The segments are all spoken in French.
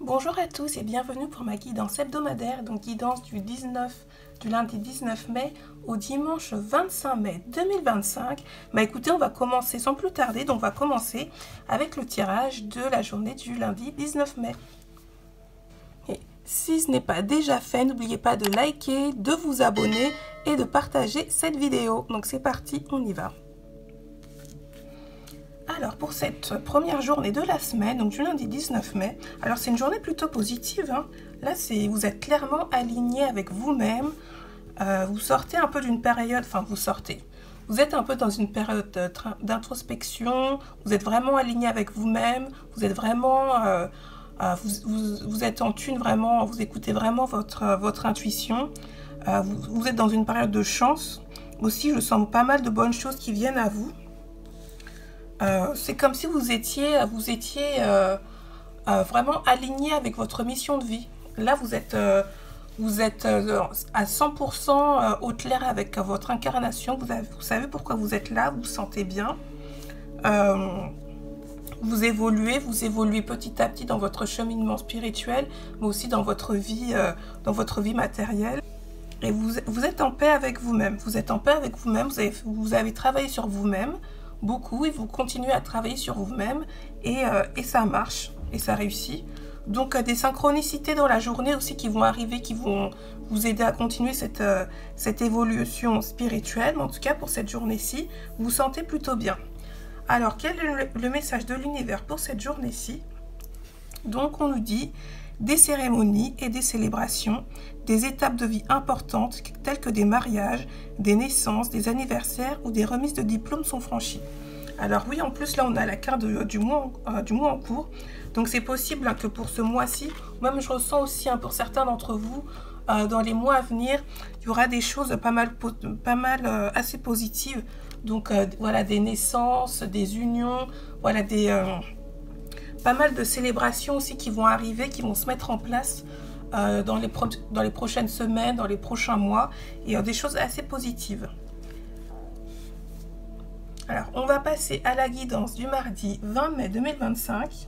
Bonjour à tous et bienvenue pour ma guidance hebdomadaire, donc guidance du lundi 19 mai au dimanche 25 mai 2025. Écoutez, on va commencer sans plus tarder, donc on va commencer avec le tirage de la journée du lundi 19 mai. Et si ce n'est pas déjà fait, n'oubliez pas de liker, de vous abonner et de partager cette vidéo. Donc c'est parti, on y va. Alors pour cette première journée de la semaine, donc du lundi 19 mai, alors c'est une journée plutôt positive, hein. Là vous êtes clairement aligné avec vous-même, vous sortez un peu d'une période, vous êtes un peu dans une période d'introspection, vous êtes vraiment aligné avec vous-même, vous êtes vraiment, vous êtes en tune vraiment, vous écoutez vraiment votre intuition, vous êtes dans une période de chance, aussi je sens pas mal de bonnes choses qui viennent à vous. C'est comme si vous étiez vraiment aligné avec votre mission de vie. Là, vous êtes à 100% au clair avec votre incarnation. Vous savez pourquoi vous êtes là, vous vous sentez bien. Vous évoluez petit à petit dans votre cheminement spirituel, mais aussi dans votre vie matérielle. Et vous êtes en paix avec vous-même. Vous êtes en paix avec vous-même. Vous avez travaillé sur vous-même. Beaucoup et vous continuez à travailler sur vous-même et ça marche et ça réussit. Donc des synchronicités dans la journée aussi qui vont arriver, qui vont vous aider à continuer cette évolution spirituelle. Mais en tout cas pour cette journée-ci, vous vous sentez plutôt bien. Alors quel est le message de l'univers pour cette journée-ci? Donc on nous dit des cérémonies et des célébrations, des étapes de vie importantes telles que des mariages, des naissances, des anniversaires ou des remises de diplômes sont franchies. Alors oui, en plus là on a la carte du mois en cours, donc c'est possible que pour ce mois-ci, même je ressens aussi pour certains d'entre vous, dans les mois à venir, il y aura des choses pas mal assez positives. Donc voilà, des naissances, des unions, voilà pas mal de célébrations aussi qui vont arriver, qui vont se mettre en place dans les prochaines semaines, dans les prochains mois, et des choses assez positives. Alors, on va passer à la guidance du mardi 20 mai 2025.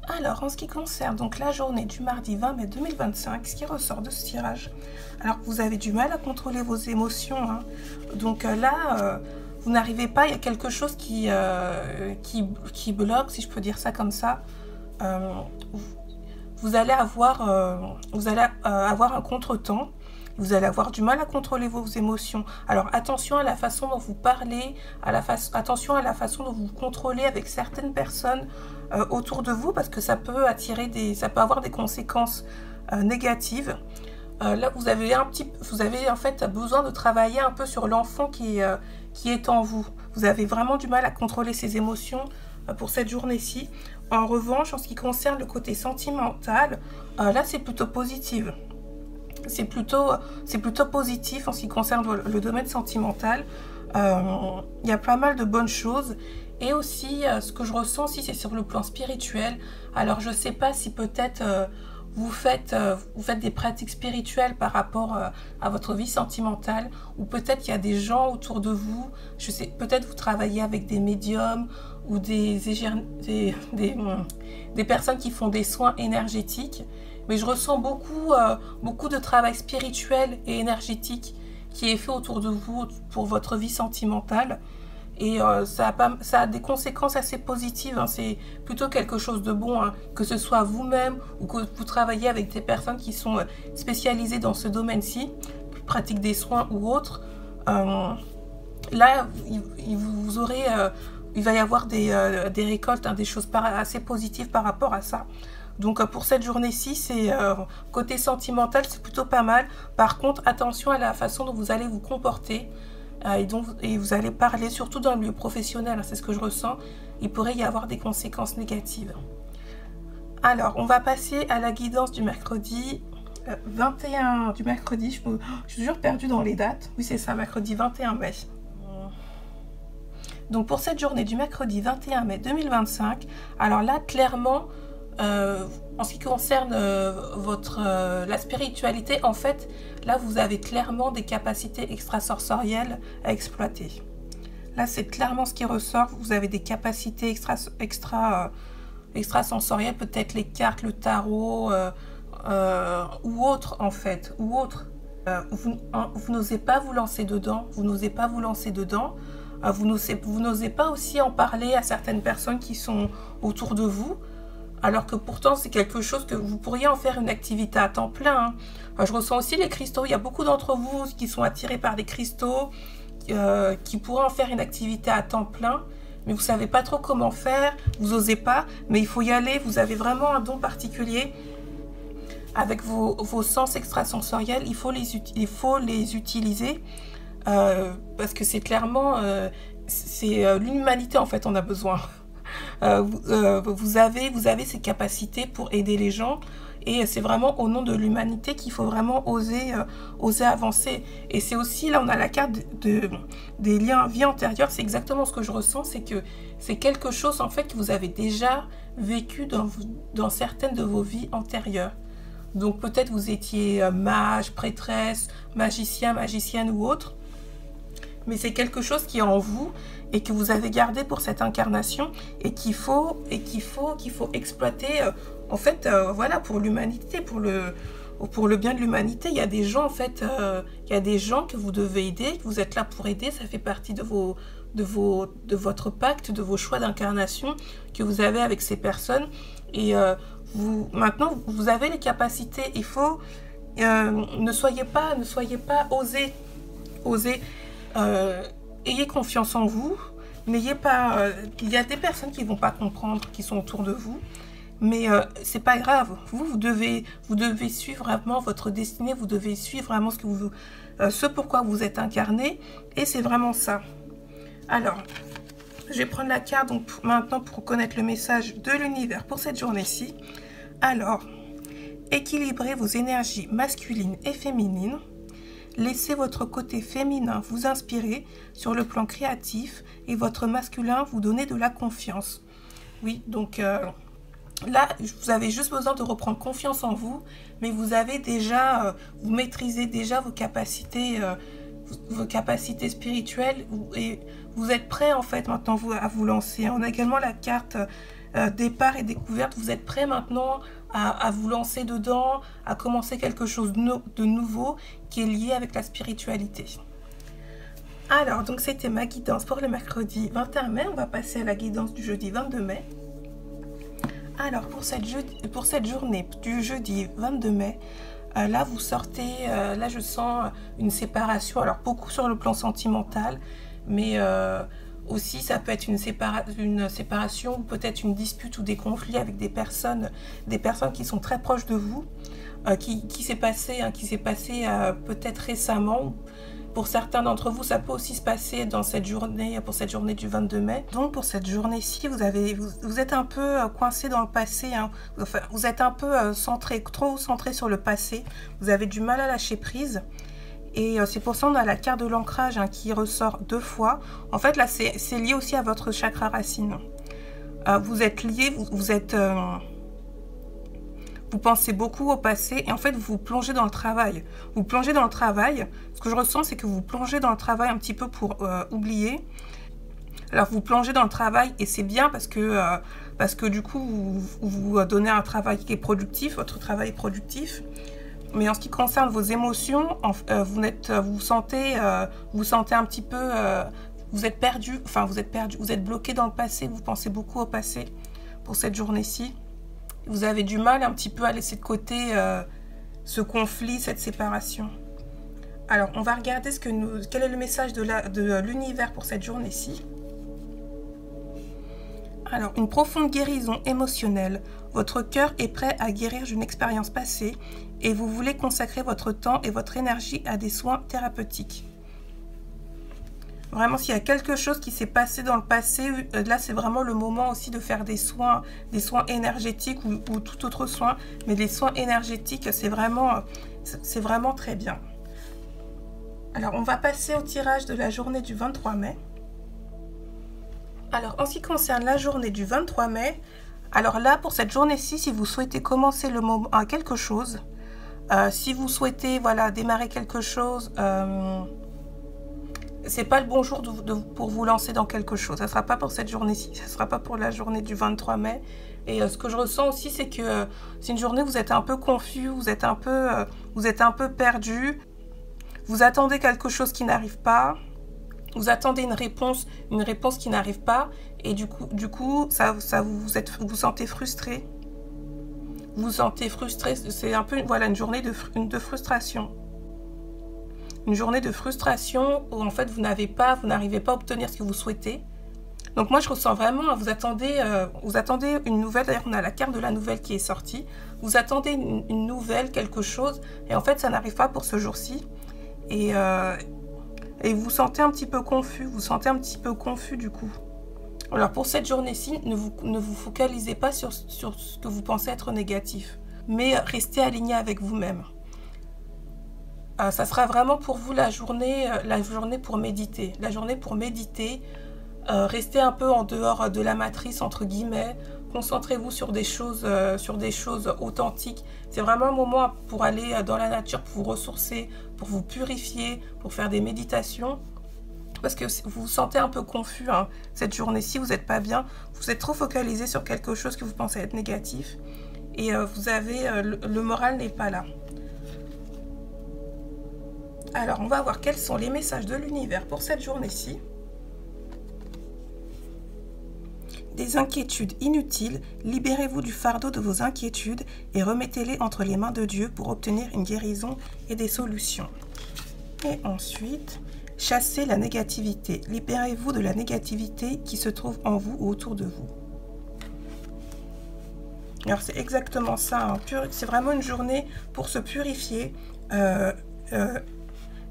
Alors, en ce qui concerne donc la journée du mardi 20 mai 2025, ce qui ressort de ce tirage, alors vous avez du mal à contrôler vos émotions, hein. Donc là... vous n'arrivez pas, il y a quelque chose qui bloque, si je peux dire ça comme ça. Vous allez avoir un contretemps. Vous allez avoir du mal à contrôler vos émotions. Alors attention à la façon dont vous parlez, attention à la façon dont vous contrôlez avec certaines personnes autour de vous, parce que ça peut avoir des conséquences négatives. Là, vous avez en fait besoin de travailler un peu sur l'enfant qui est en vous. Vous avez vraiment du mal à contrôler ces émotions pour cette journée-ci. En revanche, en ce qui concerne le côté sentimental, là, c'est plutôt positif. C'est plutôt positif en ce qui concerne le domaine sentimental. Il y a pas mal de bonnes choses. Et aussi, ce que je ressens aussi, c'est sur le plan spirituel. Alors, je ne sais pas si peut-être... vous faites des pratiques spirituelles par rapport à votre vie sentimentale, ou peut-être qu'il y a des gens autour de vous, je sais, peut-être vous travaillez avec des médiums ou des personnes qui font des soins énergétiques, mais je ressens beaucoup de travail spirituel et énergétique qui est fait autour de vous pour votre vie sentimentale. Et ça a des conséquences assez positives, hein. C'est plutôt quelque chose de bon, hein, que ce soit vous-même ou que vous travaillez avec des personnes qui sont spécialisées dans ce domaine-ci, qui pratiquent des soins ou autres. Là, il va y avoir des récoltes, hein, des choses assez positives par rapport à ça. Donc pour cette journée-ci, c'est côté sentimental, c'est plutôt pas mal. Par contre, attention à la façon dont vous allez vous comporter. Et vous allez parler, surtout dans le milieu professionnel, c'est ce que je ressens, il pourrait y avoir des conséquences négatives. Alors, on va passer à la guidance du mercredi 21, je suis toujours perdue dans les dates, oui c'est ça, mercredi 21 mai. Donc pour cette journée du mercredi 21 mai 2025, alors là, clairement, en ce qui concerne la spiritualité, en fait, là, vous avez clairement des capacités extrasensorielles à exploiter. Là, c'est clairement ce qui ressort. Vous avez des capacités extrasensoriel, peut-être les cartes, le tarot, ou autre en fait, ou autre. Vous n'osez pas vous lancer dedans, vous n'osez pas vous lancer dedans, vous n'osez pas aussi en parler à certaines personnes qui sont autour de vous, alors que pourtant c'est quelque chose que vous pourriez en faire une activité à temps plein. Je ressens aussi les cristaux, il y a beaucoup d'entre vous qui sont attirés par des cristaux, qui pourraient en faire une activité à temps plein, mais vous ne savez pas trop comment faire, vous n'osez pas, mais il faut y aller, vous avez vraiment un don particulier. Avec vos sens extrasensoriels, il faut les utiliser, parce que c'est clairement, l'humanité en fait, on a besoin. Vous avez ces capacités pour aider les gens, et c'est vraiment au nom de l'humanité qu'il faut vraiment oser avancer. Et c'est aussi, là on a la carte des liens vie antérieure, c'est exactement ce que je ressens, c'est que c'est quelque chose en fait que vous avez déjà vécu dans certaines de vos vies antérieures. Donc peut-être vous étiez mage, prêtresse, magicien, magicienne ou autre, mais c'est quelque chose qui est en vous et que vous avez gardé pour cette incarnation et qu'il faut exploiter en fait, voilà, pour l'humanité, pour le bien de l'humanité. Il y a des gens en fait, il y a des gens que vous devez aider, que vous êtes là pour aider, ça fait partie de votre pacte, de vos choix d'incarnation que vous avez avec ces personnes. Et maintenant, vous avez les capacités. Il faut, ne soyez pas, osez, ayez confiance en vous. N'ayez pas, il y a des personnes qui vont pas comprendre, qui sont autour de vous, mais c'est pas grave. Vous devez suivre vraiment votre destinée. Vous devez suivre vraiment ce pourquoi vous êtes incarné, et c'est vraiment ça. Alors, je vais prendre la carte donc maintenant pour connaître le message de l'univers pour cette journée-ci. Alors, équilibrez vos énergies masculines et féminines. Laissez votre côté féminin vous inspirer sur le plan créatif et votre masculin vous donner de la confiance. Oui, donc là, vous avez juste besoin de reprendre confiance en vous, mais vous avez déjà, vous maîtrisez déjà vos capacités spirituelles et vous êtes prêt en fait maintenant à vous lancer. On a également la carte départ et découverte. Vous êtes prêt maintenant à vous lancer dedans, à commencer quelque chose de nouveau qui est lié avec la spiritualité. Alors, donc c'était ma guidance pour le mercredi 21 mai. On va passer à la guidance du jeudi 22 mai. Alors, pour cette journée du jeudi 22 mai, là vous sortez, là je sens une séparation, alors beaucoup sur le plan sentimental, mais aussi ça peut être une séparation ou peut-être une dispute ou des conflits avec des personnes qui sont très proches de vous, qui s'est passé peut-être récemment. Pour certains d'entre vous, ça peut aussi se passer pour cette journée du 22 mai. Donc pour cette journée-ci, vous êtes un peu coincé dans le passé, hein. Enfin, vous êtes un peu trop centré sur le passé. Vous avez du mal à lâcher prise. Et c'est pour ça qu'on a la carte de l'ancrage qui ressort 2 fois. En fait, là, c'est lié aussi à votre chakra racine. Vous êtes lié, vous pensez beaucoup au passé et en fait, vous vous plongez dans le travail. Vous plongez dans le travail. Ce que je ressens, c'est que vous plongez dans le travail un petit peu pour oublier. Alors, vous plongez dans le travail et c'est bien parce que du coup, vous donnez un travail qui est productif. Votre travail est productif. Mais en ce qui concerne vos émotions, vous sentez un petit peu, vous êtes perdu, vous êtes bloqué dans le passé, vous pensez beaucoup au passé pour cette journée-ci. Vous avez du mal un petit peu à laisser de côté ce conflit, cette séparation. Alors, on va regarder quel est le message de l'univers pour cette journée-ci. Alors, une profonde guérison émotionnelle. Votre cœur est prêt à guérir d'une expérience passée et vous voulez consacrer votre temps et votre énergie à des soins thérapeutiques. Vraiment, s'il y a quelque chose qui s'est passé dans le passé, là, c'est vraiment le moment aussi de faire des soins énergétiques ou tout autre soin. Mais les soins énergétiques, c'est vraiment très bien. Alors, on va passer au tirage de la journée du 23 mai. Alors, en ce qui concerne la journée du 23 mai, alors là, pour cette journée-ci, si vous souhaitez commencer quelque chose, si vous souhaitez démarrer quelque chose, c'est pas le bon jour pour vous lancer dans quelque chose. Ça sera pas pour cette journée-ci, ça sera pas pour la journée du 23 mai. Et ce que je ressens aussi, c'est que c'est une journée où vous êtes un peu confus, vous êtes un peu perdu. Vous attendez quelque chose qui n'arrive pas. Vous attendez une réponse qui n'arrive pas. Et du coup, vous sentez frustré. Vous sentez frustré. C'est un peu, voilà, une journée de frustration. Une journée de frustration où en fait vous n'arrivez pas à obtenir ce que vous souhaitez. Donc moi je ressens vraiment, vous attendez une nouvelle. D'ailleurs on a la carte de la nouvelle qui est sortie. Vous attendez une nouvelle, quelque chose, et en fait ça n'arrive pas pour ce jour-ci. Et vous vous sentez un petit peu confus. Vous sentez un petit peu confus du coup. Alors pour cette journée-ci, ne vous focalisez pas sur ce que vous pensez être négatif, mais restez aligné avec vous-même. Ça sera vraiment pour vous la journée pour méditer. La journée pour méditer. Restez un peu en dehors de la matrice, entre guillemets. Concentrez-vous sur des choses authentiques. C'est vraiment un moment pour aller dans la nature, pour vous ressourcer, pour vous purifier, pour faire des méditations. Parce que vous vous sentez un peu confus, hein. Cette journée-ci, vous n'êtes pas bien. Vous êtes trop focalisé sur quelque chose que vous pensez être négatif. Et vous avez le moral n'est pas là. Alors, on va voir quels sont les messages de l'univers pour cette journée-ci. Des inquiétudes inutiles, libérez-vous du fardeau de vos inquiétudes et remettez-les entre les mains de Dieu pour obtenir une guérison et des solutions. Et ensuite, chassez la négativité, libérez-vous de la négativité qui se trouve en vous ou autour de vous. Alors c'est exactement ça, hein. C'est vraiment une journée pour se purifier,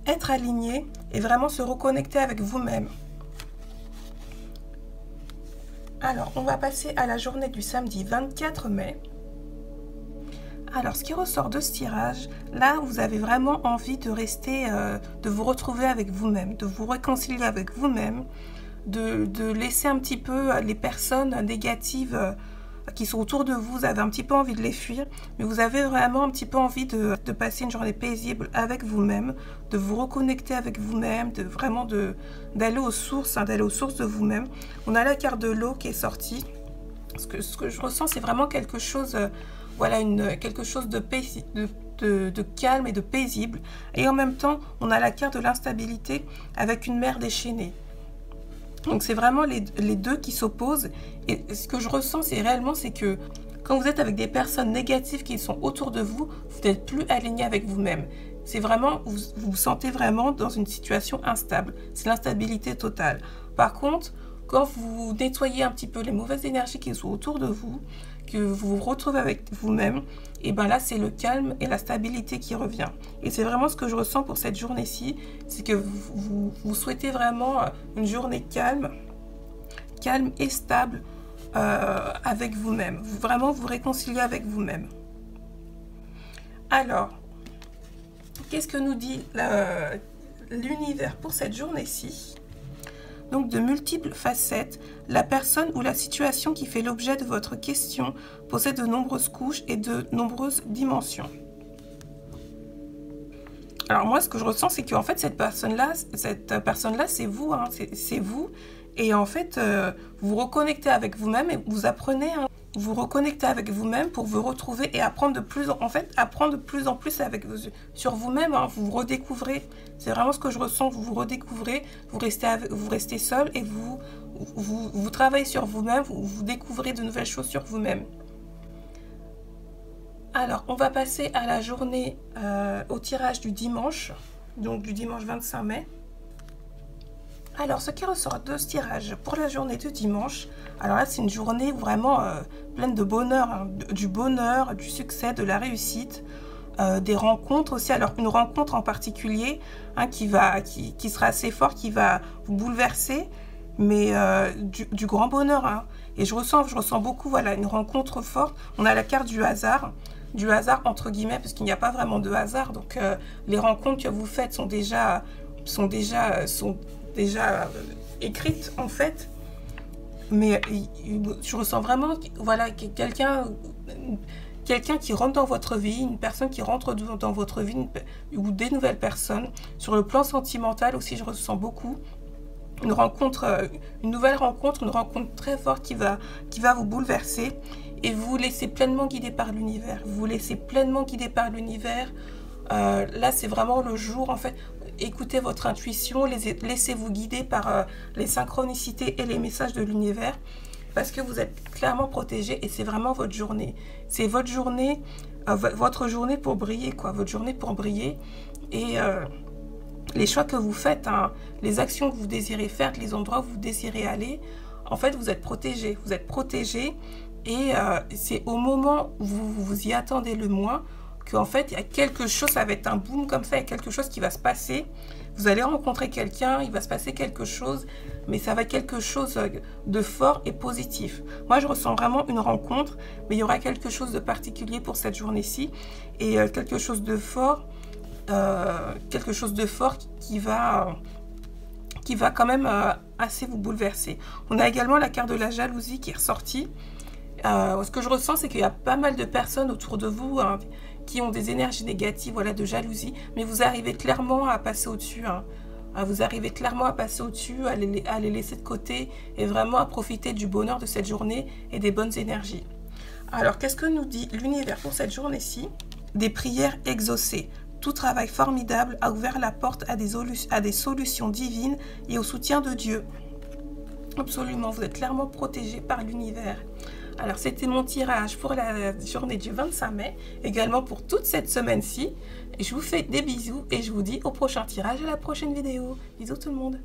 être aligné et vraiment se reconnecter avec vous-même. Alors, on va passer à la journée du samedi 24 mai. Alors, ce qui ressort de ce tirage, là, vous avez vraiment envie de rester, de vous retrouver avec vous-même, de vous réconcilier avec vous-même, de laisser un petit peu les personnes négatives qui sont autour de vous. Vous avez un petit peu envie de les fuir, mais vous avez vraiment un petit peu envie de passer une journée paisible avec vous-même, de vous reconnecter avec vous-même, d'aller aux sources, hein, d'aller aux sources de vous-même. On a la carte de l'eau qui est sortie. Ce que je ressens, c'est vraiment quelque chose, voilà, quelque chose de calme et de paisible. Et en même temps, on a la carte de l'instabilité avec une mer déchaînée. Donc c'est vraiment les deux qui s'opposent. Et ce que je ressens, c'est que quand vous êtes avec des personnes négatives qui sont autour de vous, vous n'êtes plus aligné avec vous-même. C'est vraiment, vous vous sentez vraiment dans une situation instable. C'est l'instabilité totale. Par contre, quand vous nettoyez un petit peu les mauvaises énergies qui sont autour de vous, que vous vous retrouvez avec vous-même, et bien là c'est le calme et la stabilité qui revient. Et c'est vraiment ce que je ressens pour cette journée-ci, c'est que vous souhaitez vraiment une journée calme et stable avec vous-même. Vraiment vous réconcilier avec vous-même. Alors, qu'est-ce que nous dit l'univers pour cette journée-ci? Donc de multiples facettes, la personne ou la situation qui fait l'objet de votre question possède de nombreuses couches et de nombreuses dimensions. Alors moi, ce que je ressens, c'est qu'en fait, cette personne-là, c'est vous, hein, c'est vous. Et en fait, vous vous reconnectez avec vous-même et vous apprenez, hein, vous reconnectez avec vous-même pour vous retrouver et apprendre de plus en plus sur vous-même, hein, vous vous redécouvrez. C'est vraiment ce que je ressens, vous vous redécouvrez, vous restez seul et vous travaillez sur vous-même, vous découvrez de nouvelles choses sur vous-même. Alors, on va passer à la journée, au tirage du dimanche, donc du dimanche 25 mai. Alors, ce qui ressort de ce tirage pour la journée de dimanche, alors là, c'est une journée vraiment pleine de bonheur, hein, du bonheur, du succès, de la réussite, des rencontres aussi. Alors, une rencontre en particulier, hein, qui sera assez fort, qui va vous bouleverser, mais du grand bonheur, hein. Et je ressens beaucoup, voilà, une rencontre forte. On a la carte du hasard entre guillemets, parce qu'il n'y a pas vraiment de hasard. Donc, les rencontres que vous faites sont déjà écrites en fait, mais je ressens vraiment, voilà, quelqu'un quelqu'un qui rentre dans votre vie, une personne qui rentre dans votre vie, ou des nouvelles personnes. Sur le plan sentimental aussi, je ressens beaucoup une rencontre, une nouvelle rencontre, une rencontre très forte qui va vous bouleverser. Et vous vous laissez pleinement guider par l'univers. Vous vous laissez pleinement guider par l'univers. Là, c'est vraiment le jour, en fait. Écoutez votre intuition, laissez-vous guider par les synchronicités et les messages de l'univers. Parce que vous êtes clairement protégé et c'est vraiment votre journée. C'est votre journée pour briller, quoi. Votre journée pour briller. Et les choix que vous faites, hein, les actions que vous désirez faire, les endroits où vous désirez aller, en fait, vous êtes protégé. Vous êtes protégé. Et c'est au moment où vous y attendez le moins qu'en fait, il y a quelque chose, ça va être un boom comme ça, il y a quelque chose qui va se passer. Vous allez rencontrer quelqu'un, il va se passer quelque chose, mais ça va être quelque chose de fort et positif. Moi, je ressens vraiment une rencontre, mais il y aura quelque chose de particulier pour cette journée-ci et quelque chose de fort qui va quand même assez vous bouleverser. On a également la carte de la jalousie qui est ressortie. Ce que je ressens, c'est qu'il y a pas mal de personnes autour de vous hein, qui ont des énergies négatives, voilà, de jalousie, mais vous arrivez clairement à passer au-dessus. Hein. Vous arrivez clairement à passer au-dessus, à les laisser de côté et vraiment à profiter du bonheur de cette journée et des bonnes énergies. Alors, qu'est-ce que nous dit l'univers pour cette journée-ci? Des prières exaucées. Tout travail formidable a ouvert la porte à des solutions divines et au soutien de Dieu. Absolument, vous êtes clairement protégé par l'univers. Alors, c'était mon tirage pour la journée du 25 mai, également pour toute cette semaine-ci. Je vous fais des bisous et je vous dis au prochain tirage et à la prochaine vidéo. Bisous tout le monde.